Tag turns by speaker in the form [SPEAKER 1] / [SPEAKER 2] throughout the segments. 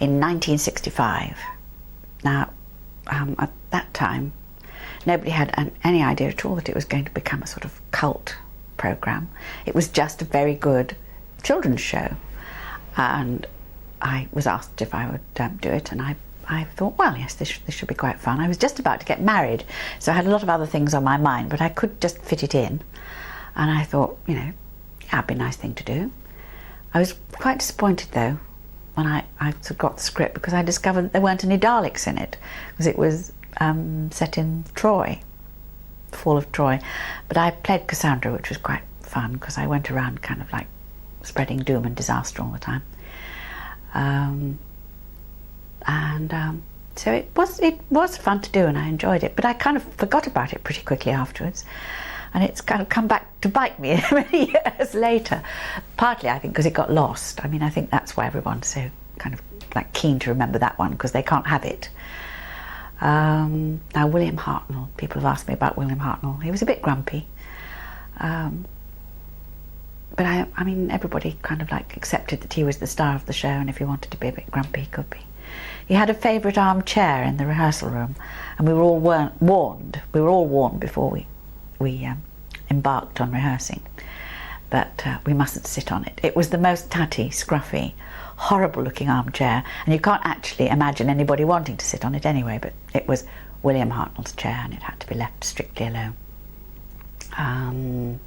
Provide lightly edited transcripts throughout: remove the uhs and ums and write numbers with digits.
[SPEAKER 1] in 1965. Now, at that time, nobody had any idea at all that it was going to become a sort of cult programme. It was just a very good children's show. And I was asked if I would do it, and I thought, well, yes, this should be quite fun. I was just about to get married, so I had a lot of other things on my mind, but I could just fit it in. And I thought, you know, yeah, it'd be a nice thing to do. I was quite disappointed, though, when I sort of got the script, because I discovered that there weren't any Daleks in it, because it was set in Troy, the fall of Troy. But I played Cassandra, which was quite fun, because I went around kind of like spreading doom and disaster all the time. So it was fun to do, and I enjoyed it, but I kind of forgot about it pretty quickly afterwards, and it's kind of come back to bite me many years later, partly I think because it got lost. I mean, I think that's why everyone's so kind of like keen to remember that one, because they can't have it. Now, William Hartnell, people have asked me about William Hartnell. He was a bit grumpy, but I mean, everybody kind of like accepted that he was the star of the show, and if he wanted to be a bit grumpy, he could be. He had a favourite armchair in the rehearsal room, and we were all warned. We were all warned before we embarked on rehearsing that we mustn't sit on it. It was the most tatty, scruffy, horrible-looking armchair, and you can't actually imagine anybody wanting to sit on it anyway. But it was William Hartnell's chair, and it had to be left strictly alone.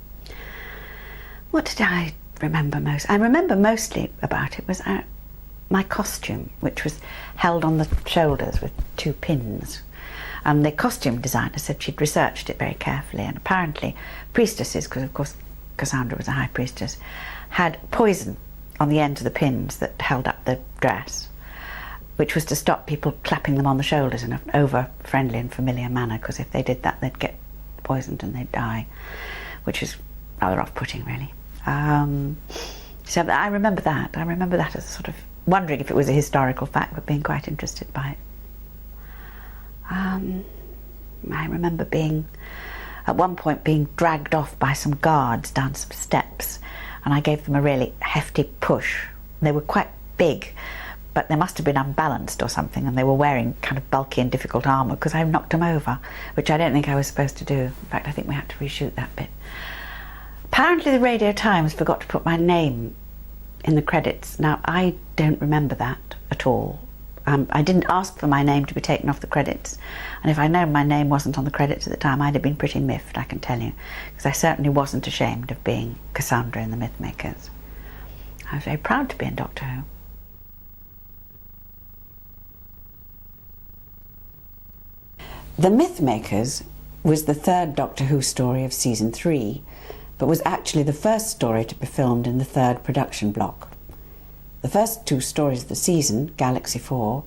[SPEAKER 1] What did I remember most? I remember mostly about it was my costume, which was held on the shoulders with 2 pins. The costume designer said she'd researched it very carefully, and apparently priestesses, because of course Cassandra was a high priestess, had poison on the ends of the pins that held up the dress, which was to stop people clapping them on the shoulders in an over-friendly and familiar manner, because if they did that they'd get poisoned and they'd die, which is rather off-putting, really. So I remember that. I remember that as sort of wondering if it was a historical fact, but being quite interested by it. I remember at one point being dragged off by some guards down some steps, and I gave them a really hefty push. They were quite big, but they must have been unbalanced or something, and they were wearing kind of bulky and difficult armour, because I knocked them over, which I don't think I was supposed to do. In fact, I think we had to reshoot that bit. Apparently the Radio Times forgot to put my name in the credits. Now, I don't remember that at all. I didn't ask for my name to be taken off the credits, and if I'd known my name wasn't on the credits at the time, I'd have been pretty miffed, I can tell you, because I certainly wasn't ashamed of being Cassandra in The Mythmakers. I was very proud to be in Doctor Who. The Mythmakers was the 3rd Doctor Who story of season 3, but was actually the first story to be filmed in the 3rd production block. The first 2 stories of the season, Galaxy 4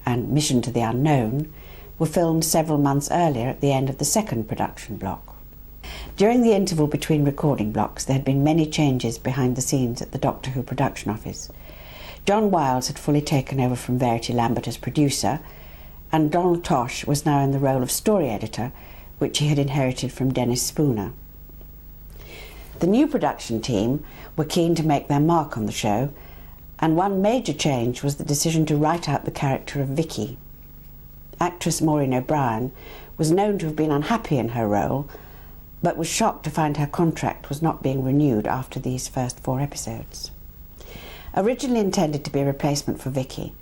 [SPEAKER 1] and Mission to the Unknown, were filmed several months earlier at the end of the 2nd production block. During the interval between recording blocks, there had been many changes behind the scenes at the Doctor Who production office. John Wiles had fully taken over from Verity Lambert as producer, and Donald Tosh was now in the role of story editor, which he had inherited from Dennis Spooner. The new production team were keen to make their mark on the show, and one major change was the decision to write out the character of Vicky. Actress Maureen O'Brien was known to have been unhappy in her role, but was shocked to find her contract was not being renewed after these first 4 episodes. Originally intended to be a replacement for Vicky,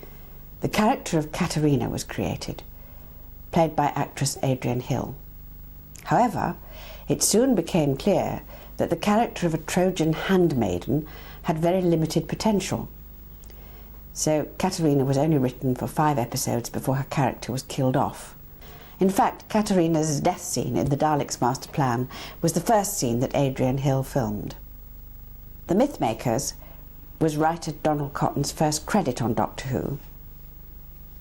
[SPEAKER 1] the character of Katerina was created, played by actress Adrian Hill. However, it soon became clear that the character of a Trojan handmaiden had very limited potential. So Katerina was only written for 5 episodes before her character was killed off. In fact, Katerina's death scene in the Daleks' Master Plan was the first scene that Adrian Hill filmed. The Mythmakers was writer Donald Cotton's first credit on Doctor Who.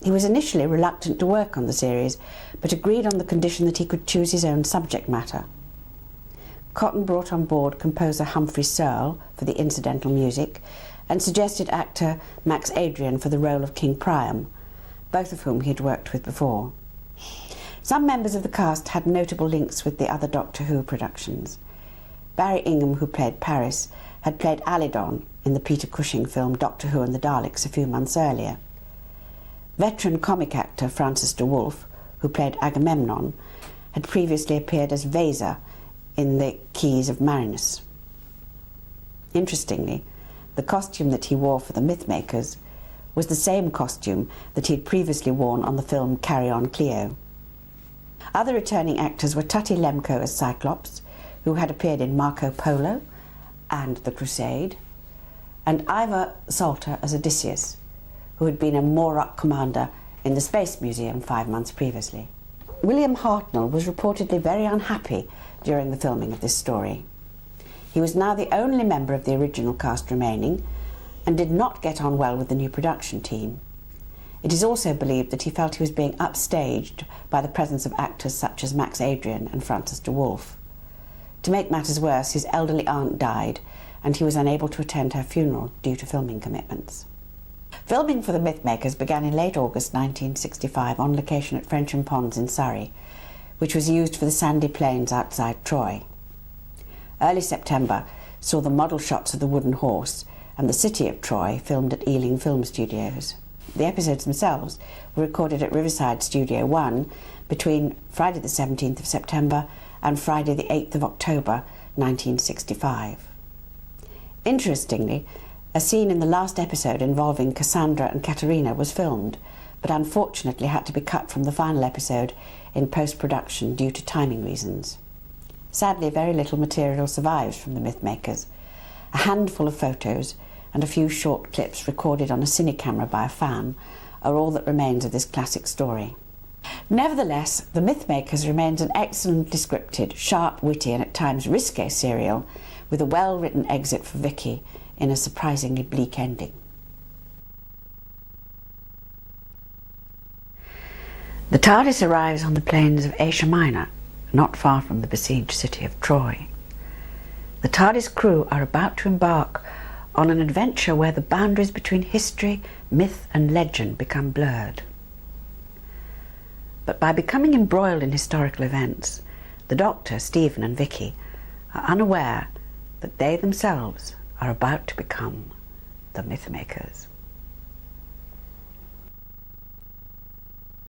[SPEAKER 1] He was initially reluctant to work on the series, but agreed on the condition that he could choose his own subject matter. Cotton brought on board composer Humphrey Searle for the incidental music, and suggested actor Max Adrian for the role of King Priam, both of whom he had worked with before. Some members of the cast had notable links with the other Doctor Who productions. Barry Ingham, who played Paris, had played Alidon in the Peter Cushing film Doctor Who and the Daleks a few months earlier. Veteran comic actor Francis de Wolff, who played Agamemnon, had previously appeared as Weser in The Keys of Marinus. Interestingly, the costume that he wore for the Mythmakers was the same costume that he had previously worn on the film Carry On Cleo. Other returning actors were Tutti Lemko as Cyclops, who had appeared in Marco Polo and The Crusade, and Ivor Salter as Odysseus, who had been a Morlock commander in the Space Museum 5 months previously. William Hartnell was reportedly very unhappy during the filming of this story. He was now the only member of the original cast remaining and did not get on well with the new production team. It is also believed that he felt he was being upstaged by the presence of actors such as Max Adrian and Francis de Wolff. To make matters worse, his elderly aunt died and he was unable to attend her funeral due to filming commitments. Filming for the Mythmakers began in late August 1965 on location at Frensham Ponds in Surrey, which was used for the sandy plains outside Troy. Early September saw the model shots of the wooden horse and the city of Troy filmed at Ealing Film Studios. The episodes themselves were recorded at Riverside Studio 1 between Friday the 17th of September and Friday the 8th of October 1965. Interestingly, a scene in the last episode involving Cassandra and Katerina was filmed, but unfortunately had to be cut from the final episode in post-production due to timing reasons. Sadly, very little material survives from the Mythmakers. A handful of photos and a few short clips recorded on a cine camera by a fan are all that remains of this classic story. Nevertheless, The Mythmakers remains an excellently scripted, sharp, witty and at times risque serial with a well-written exit for Vicky in a surprisingly bleak ending. The TARDIS arrives on the plains of Asia Minor, not far from the besieged city of Troy. The TARDIS crew are about to embark on an adventure where the boundaries between history, myth and legend become blurred. But by becoming embroiled in historical events, the Doctor, Stephen and Vicky are unaware that they themselves are about to become the Mythmakers.